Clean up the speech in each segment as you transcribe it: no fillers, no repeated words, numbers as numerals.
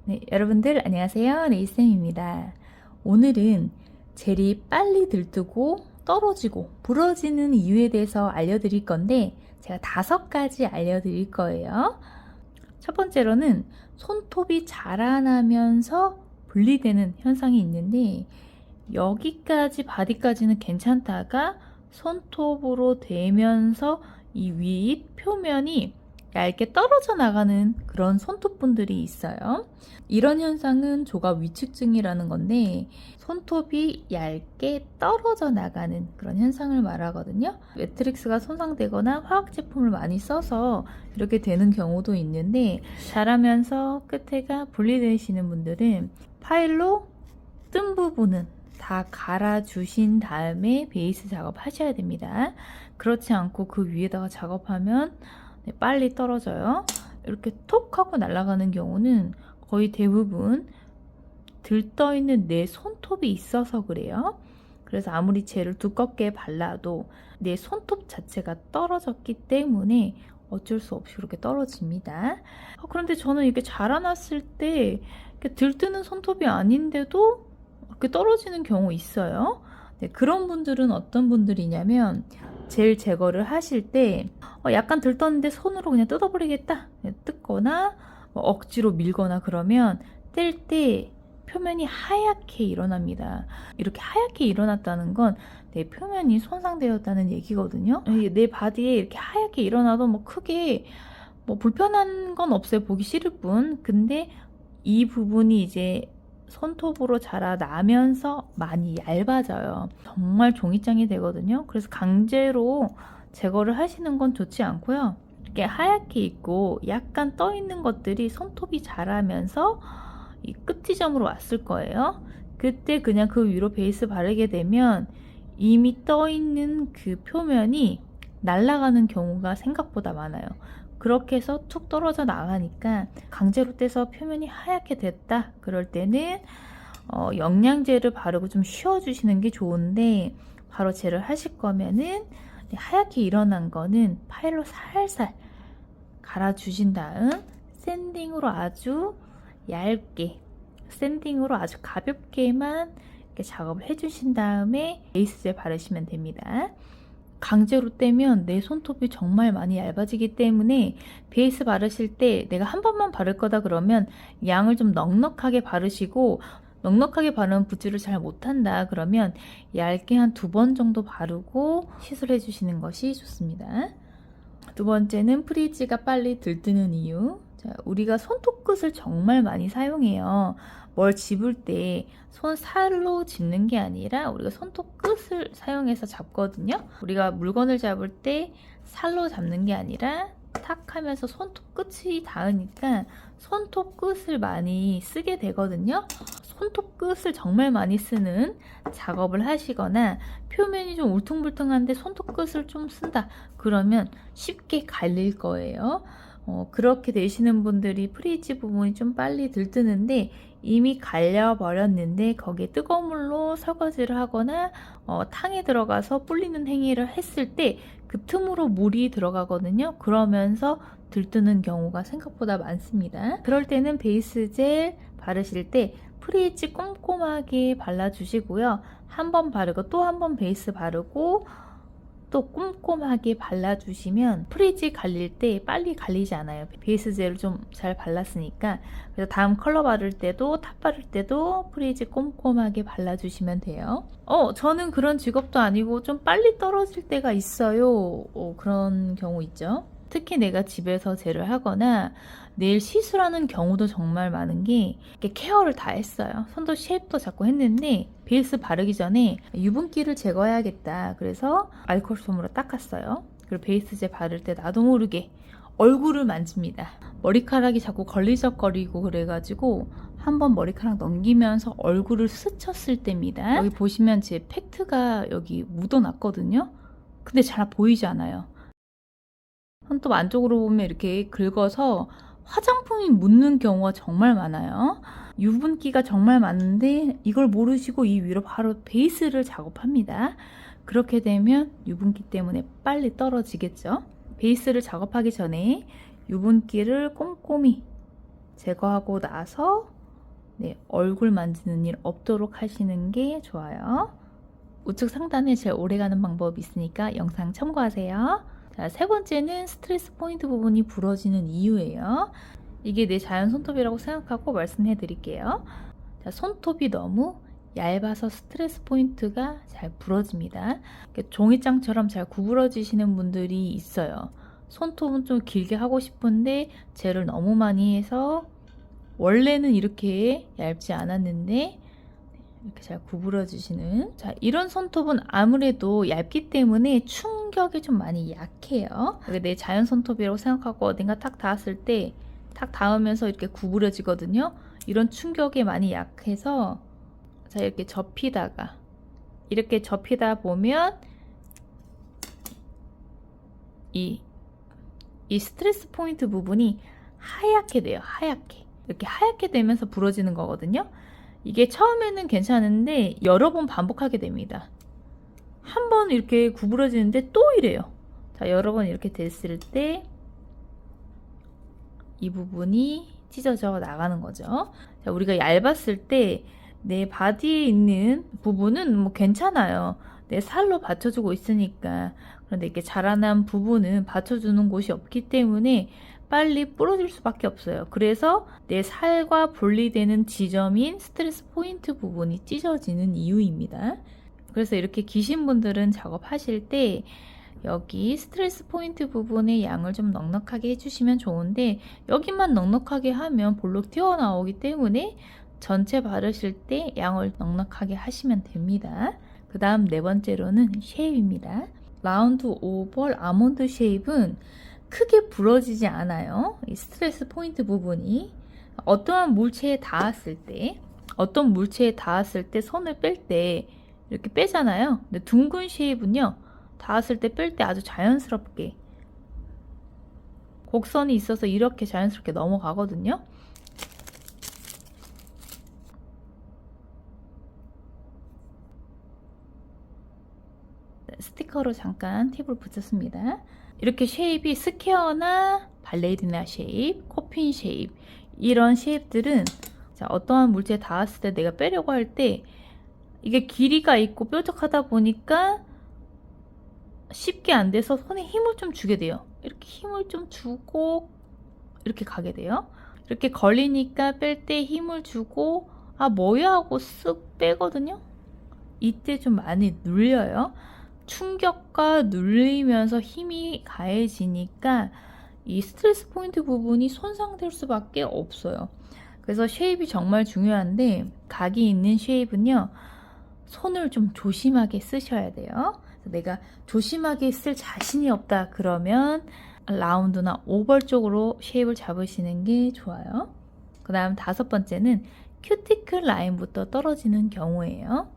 네, 여러분들 안녕하세요. 레이쌤입니다. 오늘은 젤이 빨리 들뜨고 떨어지고 부러지는 이유에 대해서 알려드릴 건데 제가 5가지 알려드릴 거예요. 첫 번째로는 손톱이 자라나면서 분리되는 현상이 있는데 여기까지 바디까지는 괜찮다가 손톱으로 대면서 이 윗 표면이 얇게 떨어져 나가는 그런 손톱분들이 있어요. 이런 현상은 조각 위축증이라는 건데 손톱이 얇게 떨어져 나가는 그런 현상을 말하거든요. 매트릭스가 손상되거나 화학 제품을 많이 써서 이렇게 되는 경우도 있는데 자라면서 끝에가 분리되시는 분들은 파일로 뜬 부분은 다 갈아주신 다음에 베이스 작업하셔야 됩니다. 그렇지 않고 그 위에다가 작업하면 빨리 떨어져요. 이렇게 톡 하고 날아가는 경우는 거의 대부분 들떠있는 내 손톱이 있어서 그래요. 그래서 아무리 젤을 두껍게 발라도 내 손톱 자체가 떨어졌기 때문에 어쩔 수 없이 그렇게 떨어집니다. 그런데 저는 이렇게 자라났을 때 이렇게 들뜨는 손톱이 아닌데도 이렇게 떨어지는 경우 있어요. 네, 그런 분들은 어떤 분들이냐면 젤 제거를 하실 때 약간 들떴는데 손으로 그냥 뜯어버리겠다 뜯거나 억지로 밀거나 그러면 뗄 때 표면이 하얗게 일어납니다. 이렇게 하얗게 일어났다는 건 내 표면이 손상되었다는 얘기거든요. 내 바디에 이렇게 하얗게 일어나도 뭐 크게 뭐 불편한 건 없어요. 보기 싫을 뿐. 근데 이 부분이 이제 손톱으로 자라나면서 많이 얇아져요. 정말 종이장이 되거든요. 그래서 강제로 제거를 하시는 건 좋지 않고요. 이렇게 하얗게 있고 약간 떠 있는 것들이 손톱이 자라면서 이 끝지점으로 왔을 거예요. 그때 그냥 그 위로 베이스 바르게 되면 이미 떠 있는 그 표면이 날아가는 경우가 생각보다 많아요. 그렇게 해서 툭 떨어져 나가니까 강제로 떼서 표면이 하얗게 됐다. 그럴 때는 영양제를 바르고 좀 쉬어주시는 게 좋은데 바로 젤을 하실 거면은 하얗게 일어난 거는 파일로 살살 갈아주신 다음 샌딩으로 아주 얇게 샌딩으로 아주 가볍게만 이렇게 작업을 해주신 다음에 베이스젤 바르시면 됩니다. 강제로 떼면 내 손톱이 정말 많이 얇아지기 때문에 베이스 바르실 때 내가 한 번만 바를 거다 그러면 양을 좀 넉넉하게 바르시고 넉넉하게 바르면 붓질을 잘 못한다 그러면 얇게 한 2번 정도 바르고 시술해 주시는 것이 좋습니다. 두 번째는 프리지가 빨리 들뜨는 이유. 자, 우리가 손톱 끝을 정말 많이 사용해요. 뭘 집을 때 손살로 집는 게 아니라 우리가 손톱 끝을 사용해서 잡거든요. 우리가 물건을 잡을 때 살로 잡는 게 아니라 탁 하면서 손톱 끝이 닿으니까 손톱 끝을 많이 쓰게 되거든요. 손톱 끝을 정말 많이 쓰는 작업을 하시거나 표면이 좀 울퉁불퉁한데 손톱 끝을 좀 쓴다 그러면 쉽게 갈릴 거예요. 그렇게 되시는 분들이 프리지 부분이 좀 빨리 들뜨는데 이미 갈려버렸는데 거기에 뜨거운 물로 설거지를 하거나 탕에 들어가서 불리는 행위를 했을 때 그 틈으로 물이 들어가거든요. 그러면서 들뜨는 경우가 생각보다 많습니다. 그럴 때는 베이스 젤 바르실 때 프리지 꼼꼼하게 발라주시고요. 한 번 바르고 또 한 번 베이스 바르고 또 꼼꼼하게 발라주시면 프리지 갈릴 때 빨리 갈리지 않아요. 베이스 젤을 좀 잘 발랐으니까. 그래서 다음 컬러 바를 때도 탑 바를 때도 프리지 꼼꼼하게 발라주시면 돼요. 저는 그런 직업도 아니고 좀 빨리 떨어질 때가 있어요. 그런 경우 있죠. 특히 내가 집에서 젤을 하거나 내일 시술하는 경우도 정말 많은 게 케어를 다 했어요. 손도 쉐입도 잡고 했는데 베이스 바르기 전에 유분기를 제거해야겠다. 그래서 알코올 솜으로 닦았어요. 그리고 베이스제 바를 때 나도 모르게 얼굴을 만집니다. 머리카락이 자꾸 걸리적거리고 그래가지고 한번 머리카락 넘기면서 얼굴을 스쳤을 때입니다. 여기 보시면 제 팩트가 여기 묻어났거든요. 근데 잘 보이지 않아요. 손톱 안쪽으로 보면 이렇게 긁어서 화장품이 묻는 경우가 정말 많아요. 유분기가 정말 많은데 이걸 모르시고 이 위로 바로 베이스를 작업합니다. 그렇게 되면 유분기 때문에 빨리 떨어지겠죠. 베이스를 작업하기 전에 유분기를 꼼꼼히 제거하고 나서 네, 얼굴 만지는 일 없도록 하시는 게 좋아요. 우측 상단에 제일 오래가는 방법이 있으니까 영상 참고하세요. 자, 세 번째는 스트레스 포인트 부분이 부러지는 이유예요. 이게 내 자연 손톱이라고 생각하고 말씀해 드릴게요. 자, 손톱이 너무 얇아서 스트레스 포인트가 잘 부러집니다. 종이장처럼 잘 구부러지시는 분들이 있어요. 손톱은 좀 길게 하고 싶은데 젤을 너무 많이 해서 원래는 이렇게 얇지 않았는데 이렇게 잘 구부러지시는, 자, 이런 손톱은 아무래도 얇기 때문에 충격이 좀 많이 약해요. 내 자연 손톱이라고 생각하고 어딘가 탁 닿았을 때 탁 닿으면서 이렇게 구부러지거든요. 이런 충격에 많이 약해서, 자, 이렇게 접히다 보면 이 스트레스 포인트 부분이 하얗게 돼요. 이렇게 하얗게 되면서 부러지는 거거든요. 이게 처음에는 괜찮은데 여러 번 반복하게 됩니다. 한 번 이렇게 구부러지는데 또 이래요. 자, 여러 번 이렇게 됐을 때 이 부분이 찢어져 나가는 거죠. 자, 우리가 얇았을 때 내 바디에 있는 부분은 뭐 괜찮아요. 내 살로 받쳐주고 있으니까. 그런데 이렇게 자라난 부분은 받쳐주는 곳이 없기 때문에 빨리 부러질 수밖에 없어요. 그래서 내 살과 분리되는 지점인 스트레스 포인트 부분이 찢어지는 이유입니다. 그래서 이렇게 기신 분들은 작업하실 때 여기 스트레스 포인트 부분의 양을 좀 넉넉하게 해주시면 좋은데, 여기만 넉넉하게 하면 볼록 튀어나오기 때문에 전체 바르실 때 양을 넉넉하게 하시면 됩니다. 그 다음 네 번째로는 쉐입입니다. 라운드 오벌 아몬드 쉐입은 크게 부러지지 않아요. 이 스트레스 포인트 부분이 어떠한 물체에 닿았을 때 손을 뺄 때 이렇게 빼잖아요. 근데 둥근 쉐입은요, 닿았을 때 뺄 때 아주 자연스럽게 곡선이 있어서 이렇게 자연스럽게 넘어가거든요. 스티커로 잠깐 팁을 붙였습니다. 이렇게 쉐입이 스퀘어나 발레리나 쉐입, 코핀 쉐입, 이런 쉐입들은, 자, 어떠한 물체에 닿았을 때 내가 빼려고 할 때 이게 길이가 있고 뾰족하다 보니까 쉽게 안 돼서 손에 힘을 좀 주게 돼요. 이렇게 힘을 좀 주고 이렇게 가게 돼요. 이렇게 걸리니까 뺄 때 힘을 주고 아 뭐야 하고 쓱 빼거든요. 이때 좀 많이 눌려요. 충격과 눌리면서 힘이 가해지니까 이 스트레스 포인트 부분이 손상될 수밖에 없어요. 그래서 쉐입이 정말 중요한데, 각이 있는 쉐입은요, 손을 좀 조심하게 쓰셔야 돼요. 내가 조심하게 쓸 자신이 없다 그러면 라운드나 오벌 쪽으로 쉐입을 잡으시는 게 좋아요. 그 다음 다섯 번째는 큐티클 라인부터 떨어지는 경우예요.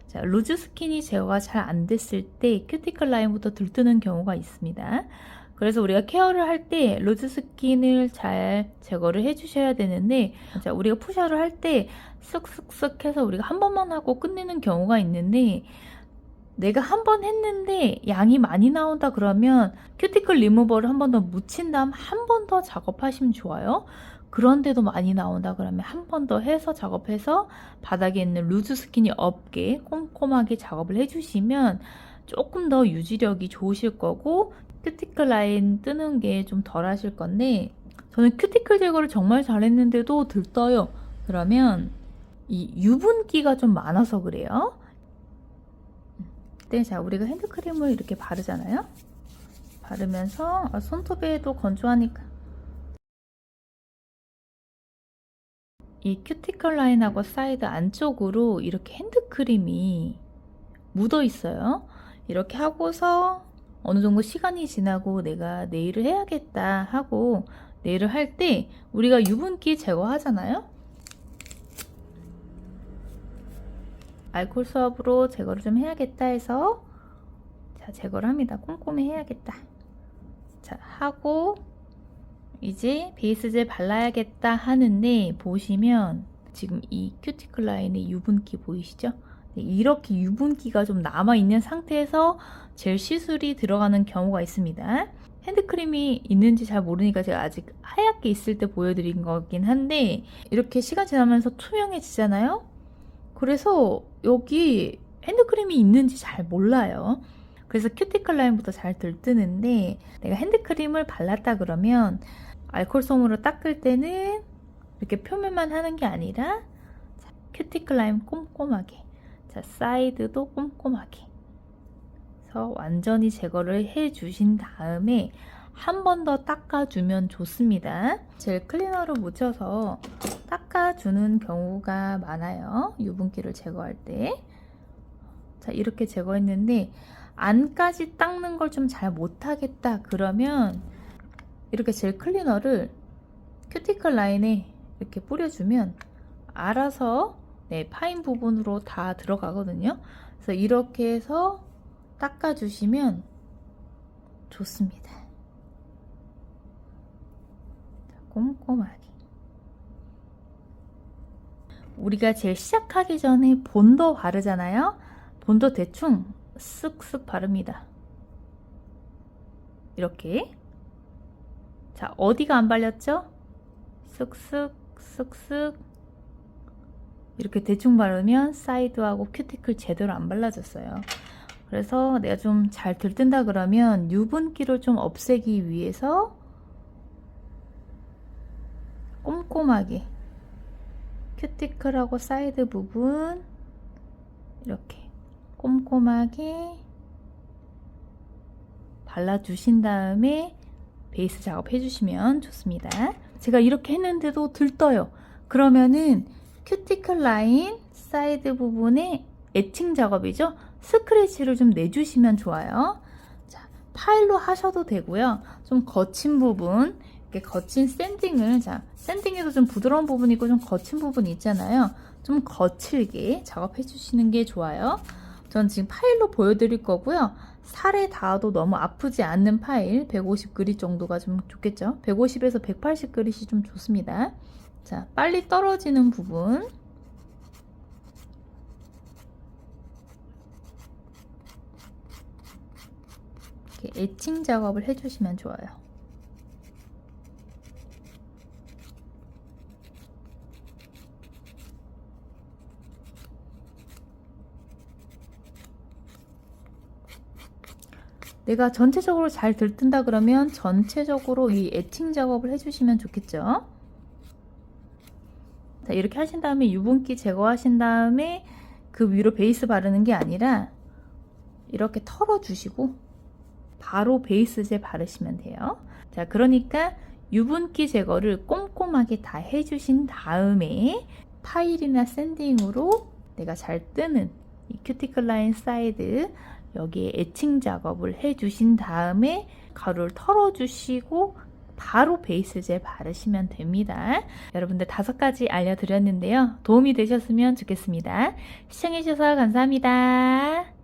자, 루즈 스킨이 제거가 잘 안 됐을 때 큐티클 라인부터 들뜨는 경우가 있습니다. 그래서 우리가 케어를 할 때 루즈 스킨을 잘 제거를 해주셔야 되는데, 자, 우리가 푸셔를 할 때 쓱쓱쓱 해서 우리가 한 번만 하고 끝내는 경우가 있는데, 내가 한 번 했는데 양이 많이 나온다 그러면 큐티클 리무버를 한 번 더 묻힌 다음 한 번 더 작업하시면 좋아요. 그런데도 많이 나온다 그러면 한 번 더 해서 작업해서 바닥에 있는 루즈 스킨이 없게 꼼꼼하게 작업을 해주시면 조금 더 유지력이 좋으실 거고 큐티클 라인 뜨는 게 좀 덜 하실 건데, 저는 큐티클 제거를 정말 잘했는데도 들떠요. 그러면 이 유분기가 좀 많아서 그래요. 네, 자, 우리가 핸드크림을 이렇게 바르잖아요. 바르면서 손톱에도 건조하니까 이 큐티클 라인하고 사이드 안쪽으로 이렇게 핸드크림이 묻어 있어요. 이렇게 하고서 어느 정도 시간이 지나고 내가 네일을 해야겠다 하고 네일을 할 때 우리가 유분기 제거하잖아요. 알콜 수압으로 제거를 좀 해야겠다 해서, 자, 제거를 합니다. 꼼꼼히 해야겠다. 자, 하고 이제 베이스젤 발라야겠다 하는데, 보시면 지금 이 큐티클 라인의 유분기 보이시죠? 네, 이렇게 유분기가 좀 남아있는 상태에서 젤 시술이 들어가는 경우가 있습니다. 핸드크림이 있는지 잘 모르니까 제가 아직 하얗게 있을 때 보여드린 거긴 한데 이렇게 시간 지나면서 투명해지잖아요. 그래서 여기 핸드크림이 있는지 잘 몰라요. 그래서 큐티클 라인부터 잘 들뜨는데 내가 핸드크림을 발랐다 그러면 알콜솜으로 닦을 때는 이렇게 표면만 하는 게 아니라 큐티클 라인 꼼꼼하게, 자 사이드도 꼼꼼하게 그래서 완전히 제거를 해 주신 다음에 한 번 더 닦아주면 좋습니다. 젤 클리너로 묻혀서 닦아주는 경우가 많아요. 유분기를 제거할 때. 자, 이렇게 제거했는데 안까지 닦는 걸 좀 잘 못하겠다 그러면 이렇게 젤 클리너를 큐티클 라인에 이렇게 뿌려주면 알아서 파인 부분으로 다 들어가거든요. 그래서 이렇게 해서 닦아주시면 좋습니다. 꼼꼼하게. 우리가 제일 시작하기 전에 본더 바르잖아요. 본더 대충 쓱쓱 바릅니다. 이렇게. 자, 어디가 안 발렸죠? 쓱쓱 쓱쓱 이렇게 대충 바르면 사이드하고 큐티클 제대로 안 발라졌어요. 그래서 내가 좀 잘 들뜬다 그러면 유분기를 좀 없애기 위해서 꼼꼼하게 큐티클하고 사이드 부분 이렇게 꼼꼼하게 발라주신 다음에 베이스 작업 해주시면 좋습니다. 제가 이렇게 했는데도 들떠요. 그러면은 큐티클 라인 사이드 부분에 에칭 작업이죠. 스크래치를 좀 내주시면 좋아요. 자, 파일로 하셔도 되고요. 좀 거친 부분, 이렇게 거친 샌딩을, 자, 샌딩에도 좀 부드러운 부분이 있고 좀 거친 부분이 있잖아요. 좀 거칠게 작업해 주시는 게 좋아요. 전 지금 파일로 보여드릴 거고요. 살에 닿아도 너무 아프지 않는 파일 150그릿 정도가 좀 좋겠죠. 150에서 180그릿이 좀 좋습니다. 자, 빨리 떨어지는 부분 이렇게 에칭 작업을 해주시면 좋아요. 내가 전체적으로 잘 들뜬다 그러면 전체적으로 이 에칭 작업을 해주시면 좋겠죠. 자, 이렇게 하신 다음에 유분기 제거하신 다음에 그 위로 베이스 바르는 게 아니라 이렇게 털어주시고 바로 베이스제 바르시면 돼요. 자, 그러니까 유분기 제거를 꼼꼼하게 다 해주신 다음에 파일이나 샌딩으로 내가 잘 뜨는 이 큐티클 라인 사이드 여기에 에칭 작업을 해주신 다음에 가루를 털어주시고 바로 베이스젤 바르시면 됩니다. 여러분들 5가지 알려드렸는데요. 도움이 되셨으면 좋겠습니다. 시청해주셔서 감사합니다.